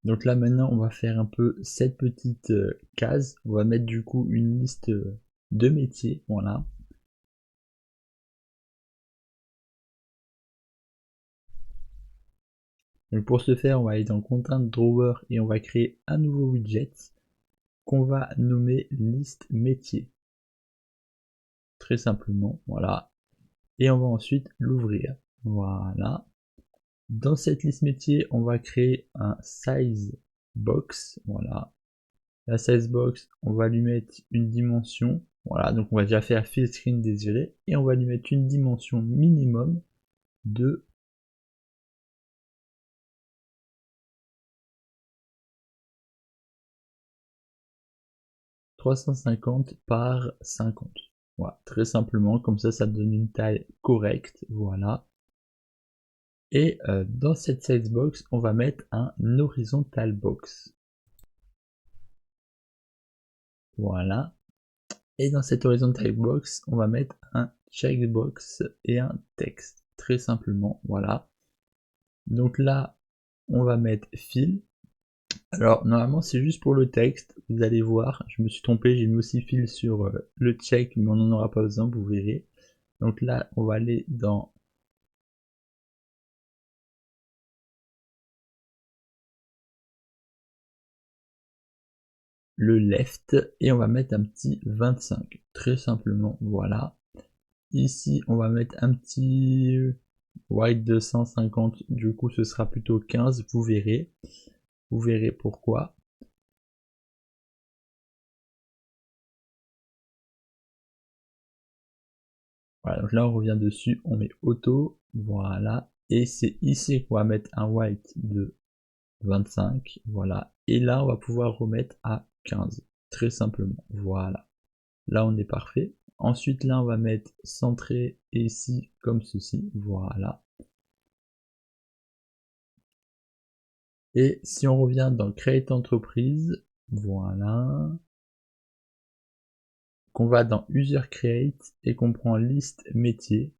Donc là maintenant on va faire un peu cette petite case. On va mettre du coup une liste de métiers, voilà. Donc pour ce faire, on va aller dans Content Drawer et on va créer un nouveau widget qu'on va nommer liste métier. Très simplement, voilà. Et on va ensuite l'ouvrir. Voilà. Dans cette liste métier, on va créer un size box. Voilà. La size box, on va lui mettre une dimension. Voilà, donc on va déjà faire fill screen désiré et on va lui mettre une dimension minimum de 350 par 50. Voilà, très simplement, comme ça donne une taille correcte. Voilà. Et dans cette size box, on va mettre un horizontal box. Voilà. Et dans cette horizontal box, on va mettre un checkbox et un texte. Très simplement, voilà. Donc là, on va mettre fill. Alors normalement c'est juste pour le texte, vous allez voir, je me suis trompé, j'ai mis aussi fill sur le check, mais on n'en aura pas besoin, vous verrez. Donc là, on va aller dans le left et on va mettre un petit 25, très simplement, voilà. Ici, on va mettre un petit white de 150, du coup ce sera plutôt 15, vous verrez pourquoi. Voilà, donc là on revient dessus, on met auto, voilà, et c'est ici qu'on va mettre un white de 25, voilà, et là on va pouvoir remettre à 15, très simplement, voilà. Là on est parfait. Ensuite là on va mettre centré et ici comme ceci, voilà. Et si on revient dans Create Entreprise, voilà, qu'on va dans User Create et qu'on prend liste métier,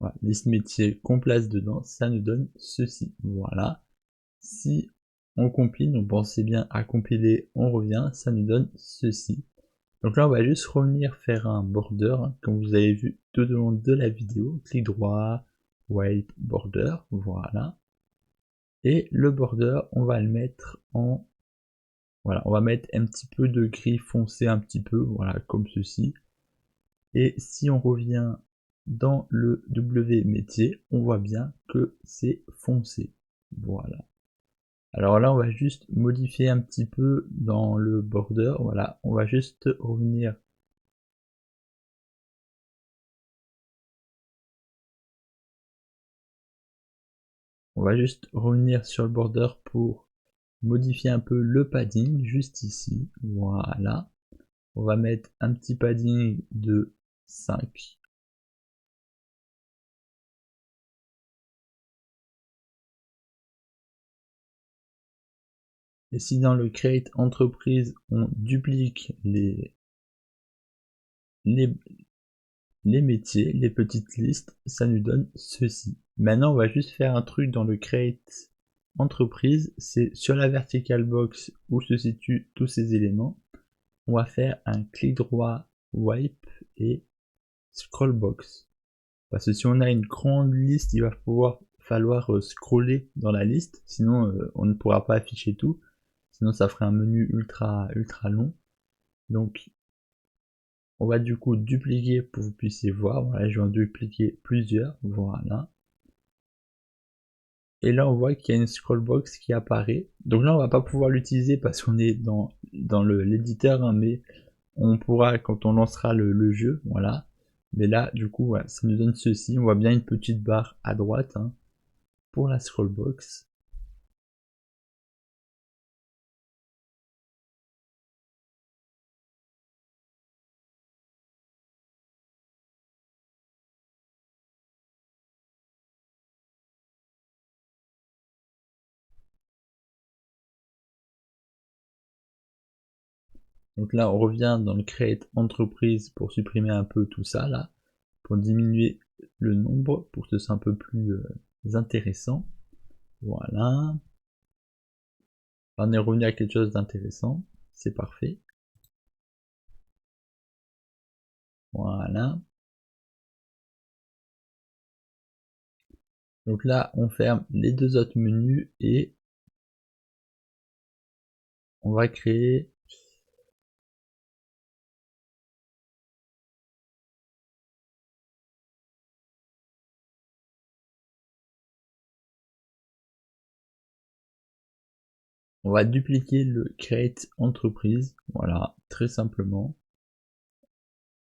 voilà, liste métier qu'on place dedans, ça nous donne ceci, voilà. Si on compile, donc pensez bien à compiler, on revient, ça nous donne ceci. Donc là on va juste revenir faire un border, hein, comme vous avez vu tout au long de la vidéo, clic droit, white border, voilà. Et le border, on va le mettre en... Voilà, on va mettre un petit peu de gris foncé, un petit peu, voilà, comme ceci. Et si on revient dans le W métier, on voit bien que c'est foncé. Voilà. Alors là, on va juste modifier un petit peu dans le border. Voilà, on va juste revenir. On va juste revenir sur le border pour modifier un peu le padding, juste ici. Voilà. On va mettre un petit padding de 5. Et si dans le Create Entreprise, on duplique les métiers, les petites listes, ça nous donne ceci. Maintenant, on va juste faire un truc dans le Create Entreprise, c'est sur la vertical box où se situent tous ces éléments, on va faire un clic droit, wipe et scroll box. Parce que si on a une grande liste, il va falloir scroller dans la liste, sinon on ne pourra pas afficher tout, sinon ça ferait un menu ultra long. Donc on va du coup dupliquer pour que vous puissiez voir. Voilà, je vais en dupliquer plusieurs. Voilà. Et là, on voit qu'il y a une scrollbox qui apparaît. Donc là, on va pas pouvoir l'utiliser parce qu'on est dans l'éditeur, hein, mais on pourra quand on lancera le jeu. Voilà. Mais là, du coup, voilà, ça nous donne ceci. On voit bien une petite barre à droite, hein, pour la scrollbox. Donc là, on revient dans le create entreprise pour supprimer un peu tout ça là, pour diminuer le nombre, pour que ce soit un peu plus intéressant. Voilà. On est revenu à quelque chose d'intéressant, c'est parfait. Voilà. Donc là, on ferme les deux autres menus et on va créer on va dupliquer le create entreprise, voilà, très simplement.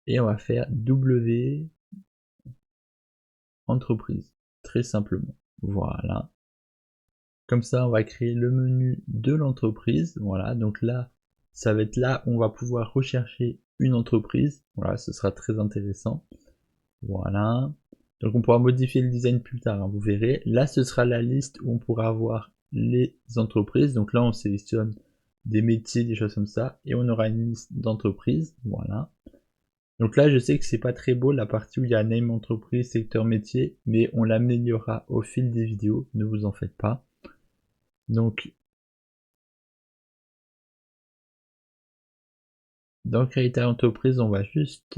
Et on va faire W entreprise, très simplement. Voilà. Comme ça, on va créer le menu de l'entreprise. Voilà, donc là, ça va être là où on va pouvoir rechercher une entreprise. Voilà, ce sera très intéressant. Voilà. Donc on pourra modifier le design plus tard, hein, vous verrez. Là, ce sera la liste où on pourra avoir les entreprises. Donc là, on sélectionne des métiers, des choses comme ça. Et on aura une liste d'entreprises. Voilà. Donc là, je sais que c'est pas très beau la partie où il y a name entreprise, secteur métier, mais on l'améliorera au fil des vidéos, ne vous en faites pas. Donc, dans Créateur Entreprise, on va juste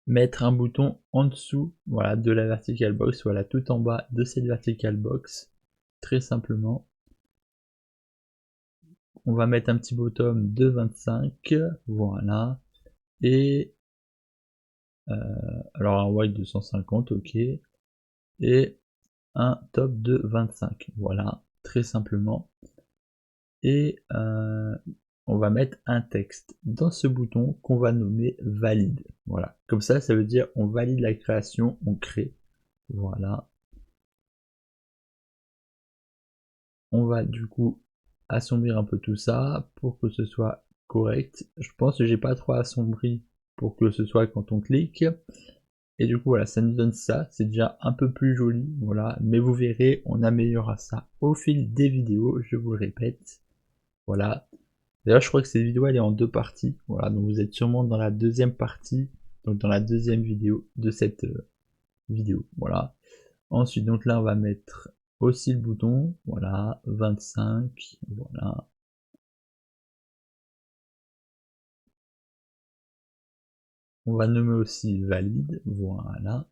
mettre un bouton en dessous, voilà, de la vertical box, voilà, tout en bas de cette vertical box, très simplement. On va mettre un petit bottom de 25, voilà, et alors un white de 150, ok, et un top de 25, voilà, très simplement. Et on va mettre un texte dans ce bouton qu'on va nommer valide. Voilà, comme ça, ça veut dire on valide la création, on crée. Voilà. On va du coup assombrir un peu tout ça pour que ce soit correct. Je pense que j'ai pas trop assombri pour que ce soit quand on clique. Et du coup voilà, ça nous donne ça, c'est déjà un peu plus joli, voilà, mais vous verrez, on améliorera ça au fil des vidéos, je vous le répète. Voilà. D'ailleurs, je crois que cette vidéo elle est en deux parties. Voilà, donc vous êtes sûrement dans la deuxième partie, donc dans la deuxième vidéo de cette vidéo. Voilà. Ensuite, donc là, on va mettre aussi le bouton. Voilà, 25. Voilà. On va nommer aussi valide. Voilà.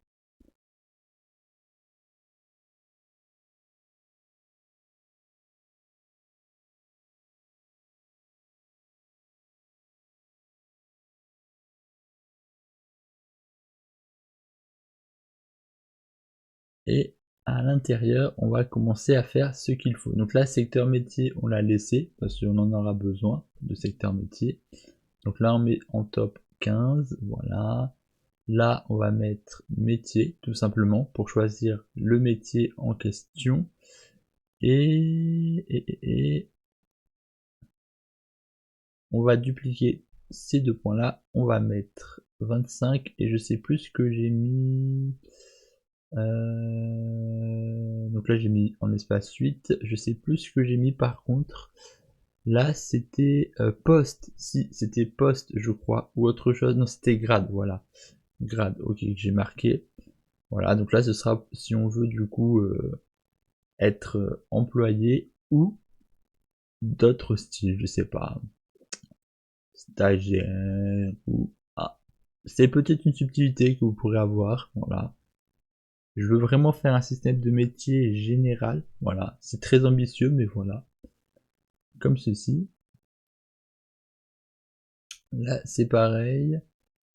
Et à l'intérieur, on va commencer à faire ce qu'il faut. Donc là, secteur métier, on l'a laissé parce qu'on en aura besoin de secteur métier. Donc là, on met en top 15. Voilà. Là, on va mettre métier, tout simplement, pour choisir le métier en question. Et on va dupliquer ces deux points-là. On va mettre 25 et je sais plus ce que j'ai mis. Donc là, j'ai mis en espace 8. Je sais plus ce que j'ai mis par contre. Là, c'était poste. Si, c'était poste, je crois. Ou autre chose. Non, c'était grade, voilà. Grade, ok, que j'ai marqué. Voilà, donc là, ce sera, si on veut du coup être employé ou d'autres styles, je sais pas, stagiaire ou... Ah, c'est peut-être une subtilité que vous pourrez avoir, voilà. Je veux vraiment faire un système de métier général, voilà. C'est très ambitieux, mais voilà. Comme ceci. Là, c'est pareil.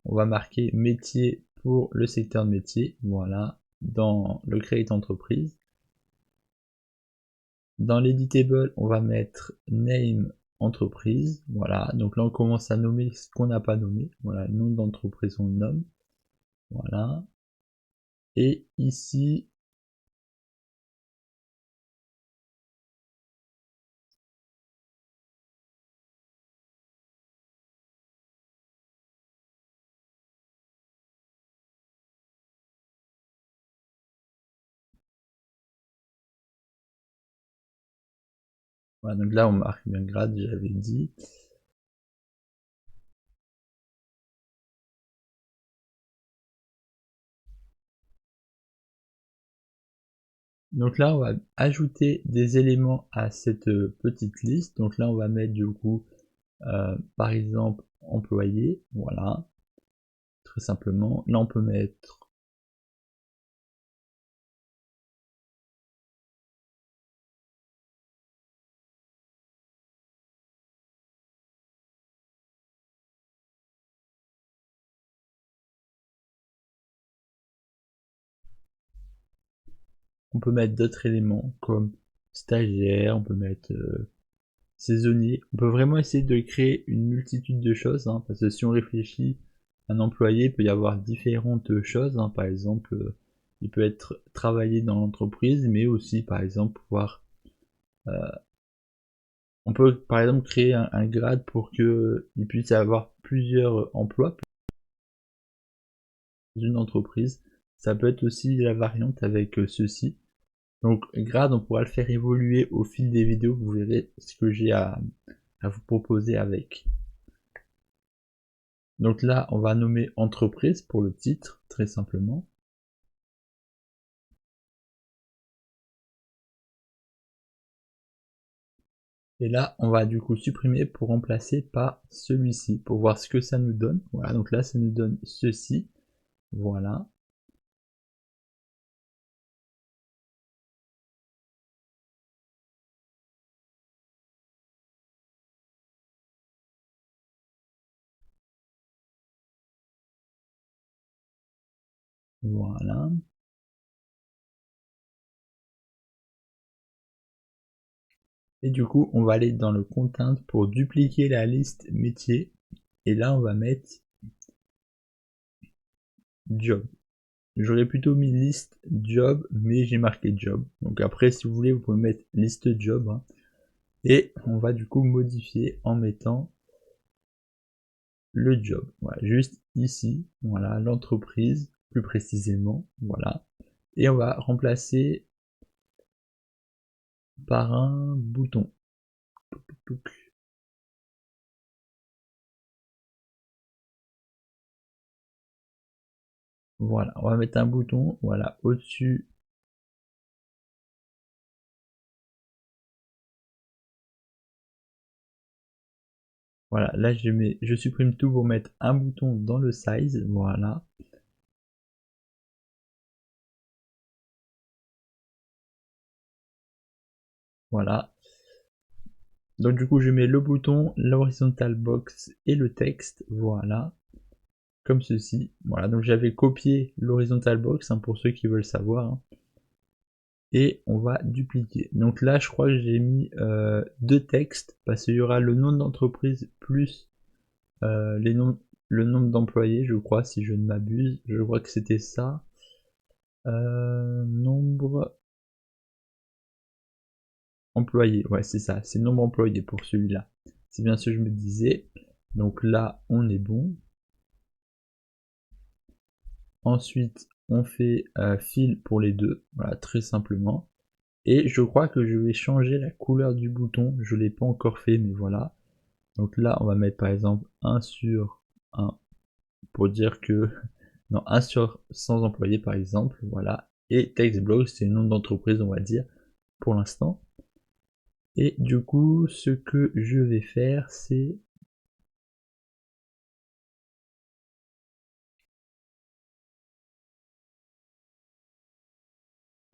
On va marquer métier pour le secteur de métier, voilà, dans le create entreprise. Dans l'editable, on va mettre name entreprise, voilà, donc là on commence à nommer ce qu'on n'a pas nommé, voilà, nom d'entreprise on le nomme, voilà, et ici, Voilà, donc là on marque bien grade, j'avais dit. Donc là on va ajouter des éléments à cette petite liste. Donc là on va mettre du coup par exemple employé, voilà, très simplement. Là on peut mettre d'autres éléments comme stagiaire, on peut mettre saisonnier. On peut vraiment essayer de créer une multitude de choses, hein, parce que si on réfléchit, un employé il peut y avoir différentes choses, hein, par exemple, il peut être travaillé dans l'entreprise, mais aussi par exemple pouvoir, on peut par exemple créer un grade pour que il puisse avoir plusieurs emplois dans une entreprise. Ça peut être aussi la variante avec ceci. Donc grade, on pourra le faire évoluer au fil des vidéos, vous verrez ce que j'ai à vous proposer avec. Donc là, on va nommer entreprise pour le titre, très simplement. Et là, on va du coup supprimer pour remplacer par celui-ci, pour voir ce que ça nous donne. Voilà, donc là, ça nous donne ceci. Voilà. Voilà. Et du coup, on va aller dans le content pour dupliquer la liste métier. Et là, on va mettre job. J'aurais plutôt mis liste job, mais j'ai marqué job. Donc après, si vous voulez, vous pouvez mettre liste job, hein. Et on va du coup modifier en mettant le job. Voilà, juste ici, voilà, l'entreprise, plus précisément, voilà. Et on va remplacer par un bouton. Voilà, on va mettre un bouton, voilà, au-dessus. Voilà, là je supprime tout pour mettre un bouton dans le size, voilà. Voilà. Donc du coup je mets le bouton, l'horizontal box et le texte, voilà. Comme ceci. Voilà, donc j'avais copié l'horizontal box, hein, pour ceux qui veulent savoir, hein. Et on va dupliquer. Donc là, je crois que j'ai mis deux textes parce qu'il y aura le nom d'entreprise plus le nombre d'employés, je crois, si je ne m'abuse. Je crois que c'était ça. Nombre employés, ouais, c'est ça. C'est nombre employés pour celui-là. C'est bien ce que je me disais. Donc là, on est bon. Ensuite, on fait fil pour les deux. Voilà, très simplement. Et je crois que je vais changer la couleur du bouton. Je ne l'ai pas encore fait, mais voilà. Donc là, on va mettre par exemple 1 sur 1 pour dire que... Non, 1 sur 100 employés par exemple, voilà. Et textblog, c'est le nom d'entreprise, on va dire, pour l'instant. Et du coup, ce que je vais faire, c'est...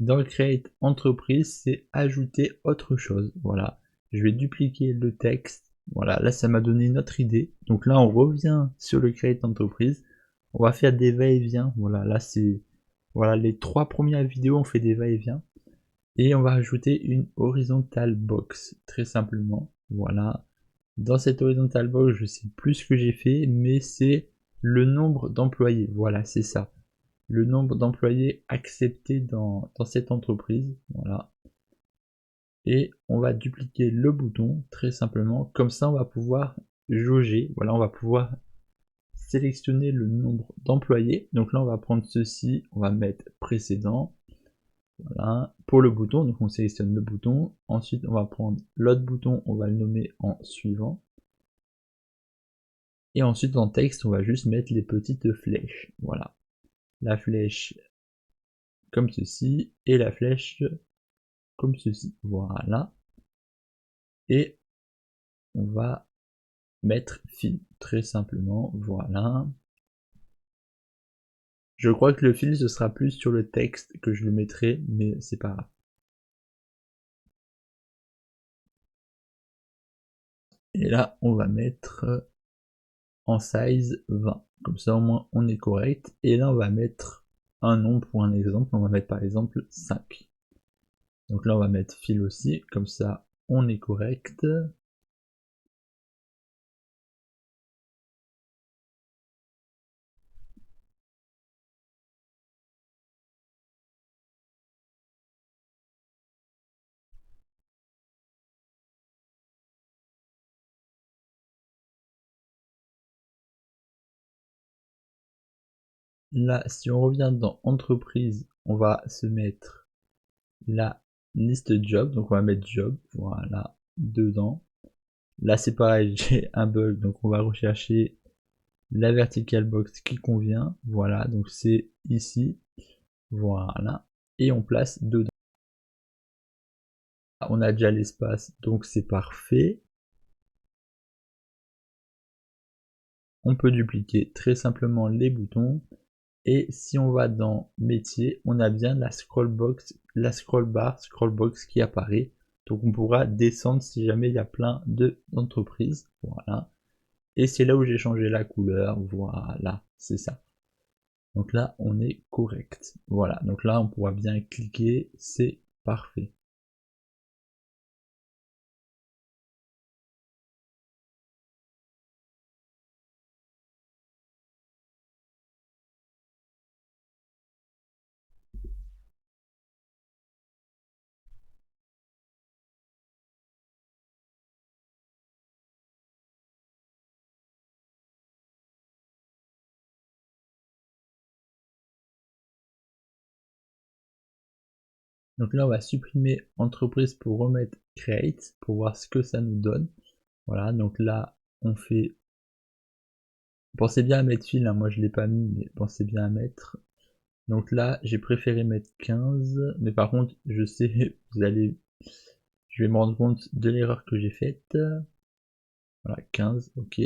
Dans le create entreprise, c'est ajouter autre chose, voilà. Je vais dupliquer le texte, voilà, là ça m'a donné une autre idée. Donc là, on revient sur le create entreprise. On va faire des va-et-vient, voilà, là c'est... Voilà, les 3 premières vidéos, on fait des va-et-vient. Et on va ajouter une horizontal box, très simplement. Voilà. Dans cette horizontal box, je sais plus ce que j'ai fait, mais c'est le nombre d'employés. Voilà, c'est ça. Le nombre d'employés acceptés dans cette entreprise. Voilà. Et on va dupliquer le bouton, très simplement. Comme ça, on va pouvoir jauger. Voilà, on va pouvoir sélectionner le nombre d'employés. Donc là, on va prendre ceci, on va mettre précédent. Voilà. Pour le bouton, donc on sélectionne le bouton. Ensuite, on va prendre l'autre bouton, on va le nommer en suivant. Et ensuite, en texte, on va juste mettre les petites flèches. Voilà. La flèche comme ceci et la flèche comme ceci. Voilà. Et on va mettre fil, très simplement. Voilà. Je crois que le fil, ce sera plus sur le texte que je le mettrai, mais c'est pas grave. Et là, on va mettre en size 20. Comme ça, au moins, on est correct. Et là, on va mettre un nombre pour un exemple. On va mettre par exemple 5. Donc là, on va mettre fil aussi. Comme ça, on est correct. Là, si on revient dans entreprise, on va se mettre la liste job. Donc on va mettre job, voilà, dedans. Là, c'est pareil, j'ai un bug. Donc on va rechercher la vertical box qui convient. Voilà, donc c'est ici. Voilà. Et on place dedans. On a déjà l'espace, donc c'est parfait. On peut dupliquer très simplement les boutons. Et si on va dans métier, on a bien la scroll box, la scroll bar, scroll box qui apparaît. Donc on pourra descendre si jamais il y a plein d'entreprises. Voilà. Et c'est là où j'ai changé la couleur. Voilà, c'est ça. Donc là, on est correct. Voilà, donc là, on pourra bien cliquer. C'est parfait. Donc là, on va supprimer entreprise pour remettre create pour voir ce que ça nous donne. Voilà, donc là, on fait. Pensez bien à mettre fil, hein. Moi je l'ai pas mis, mais pensez bien à mettre. Donc là, j'ai préféré mettre 15, mais par contre, je sais, je vais me rendre compte de l'erreur que j'ai faite. Voilà, 15, ok.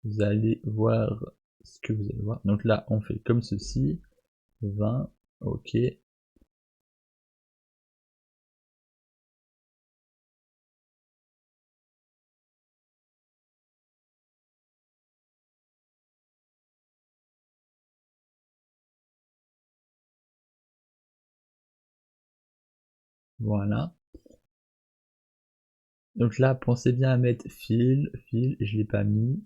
Vous allez voir ce que vous allez voir. Donc là, on fait comme ceci, 20, ok. Voilà. Donc là, pensez bien à mettre fil, je l'ai pas mis.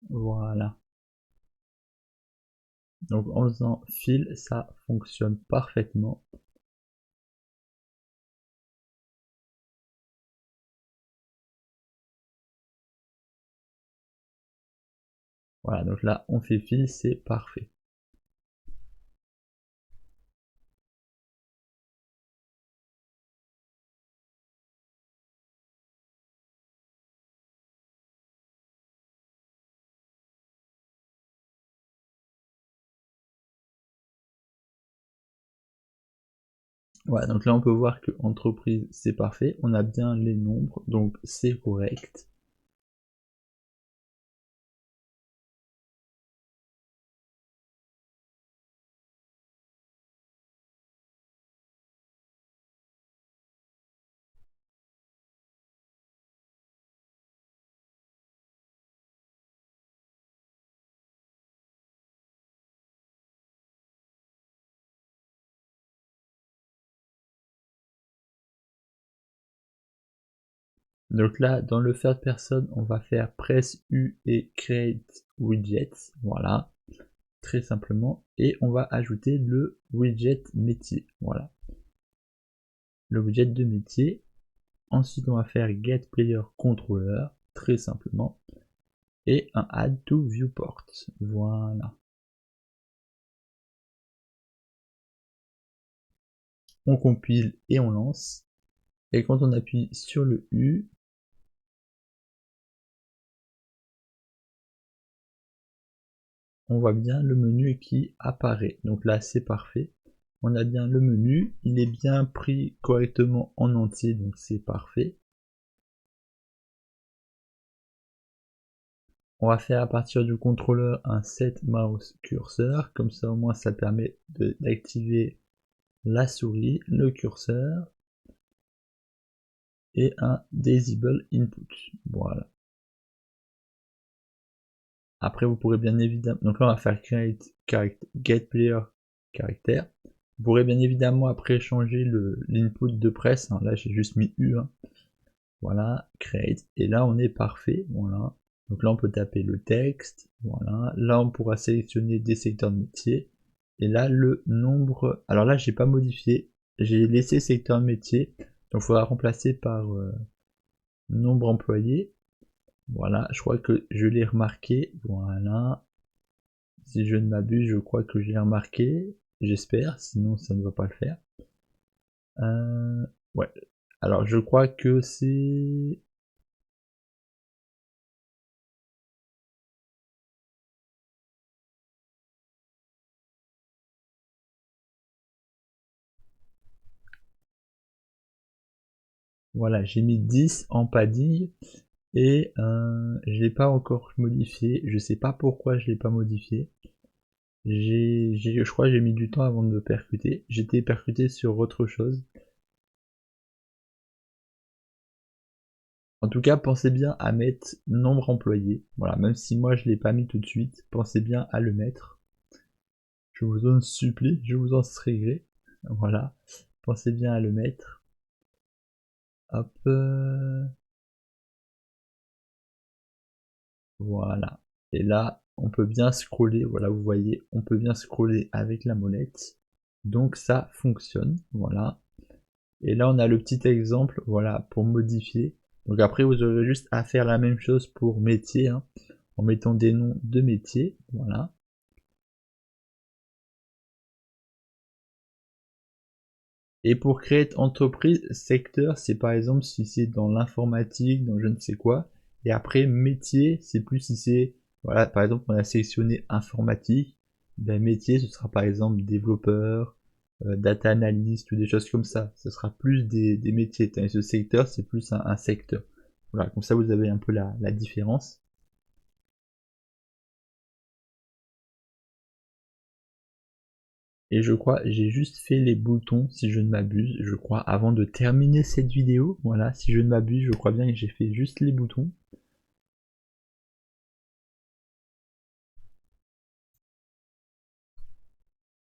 Voilà. Donc en faisant fil, ça fonctionne parfaitement. Voilà, donc là, on fait fil, c'est parfait. Voilà, donc là on peut voir que entreprise c'est parfait, on a bien les nombres, donc c'est correct. Donc là, dans le third person, on va faire press U et create widget, voilà, très simplement, et on va ajouter le widget métier, voilà, le widget de métier. Ensuite, on va faire get player controller, très simplement, et un add to viewport, voilà. On compile et on lance, et quand on appuie sur le U, on voit bien le menu qui apparaît. Donc là, c'est parfait. On a bien le menu, il est bien pris correctement en entier, donc c'est parfait. On va faire à partir du contrôleur un set mouse cursor, comme ça au moins ça permet d'activer la souris, le curseur, et un disable input. Voilà. Après vous pourrez bien évidemment, donc là on va faire create get player character. Vous pourrez bien évidemment après changer l'input de presse, hein. Là j'ai juste mis U, hein. Voilà, create, et là on est parfait, voilà. Donc là on peut taper le texte, voilà. Là on pourra sélectionner des secteurs de métier, et là le nombre, alors là j'ai pas modifié, j'ai laissé secteur de métier, donc il faudra remplacer par nombre employé, voilà, je crois que je l'ai remarqué, voilà. Si je ne m'abuse, je crois que je l'ai remarqué, j'espère, sinon ça ne va pas le faire. Ouais, alors je crois que c'est... Voilà, j'ai mis 10 en padding, et je l'ai pas encore modifié, je sais pas pourquoi je l'ai pas modifié. Je crois que j'ai mis du temps avant de me percuter, j'étais percuté sur autre chose. En tout cas, pensez bien à mettre nombre employé, voilà, même si moi je l'ai pas mis tout de suite, pensez bien à le mettre. Je vous en supplie, je vous en serai gré, voilà, pensez bien à le mettre. Hop, voilà. Et là, on peut bien scroller, voilà, vous voyez, on peut bien scroller avec la molette. Donc ça fonctionne, voilà. Et là, on a le petit exemple, voilà, pour modifier. Donc après, vous aurez juste à faire la même chose pour métier, hein, en mettant des noms de métier, voilà. Et pour créer entreprise, secteur, c'est par exemple si c'est dans l'informatique, dans je ne sais quoi. Et après, métier, c'est plus si c'est, voilà, par exemple, on a sélectionné informatique. Ben, métier, ce sera par exemple développeur, data analyst ou des choses comme ça. Ce sera plus des métiers. Et ce secteur, c'est plus un secteur. Voilà, comme ça vous avez un peu la différence. Et je crois, j'ai juste fait les boutons, si je ne m'abuse, je crois, avant de terminer cette vidéo. Voilà, si je ne m'abuse, je crois bien que j'ai fait juste les boutons.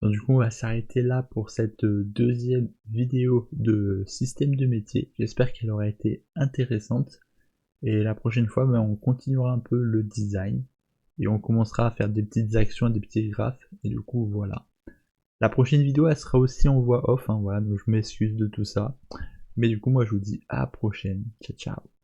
Donc, du coup, on va s'arrêter là pour cette deuxième vidéo de système de métier. J'espère qu'elle aura été intéressante. Et la prochaine fois, ben, on continuera un peu le design. Et on commencera à faire des petites actions, des petits graphes. Et du coup, voilà. La prochaine vidéo, elle sera aussi en voix off, hein, voilà, donc je m'excuse de tout ça. Mais du coup, moi, je vous dis à la prochaine. Ciao, ciao.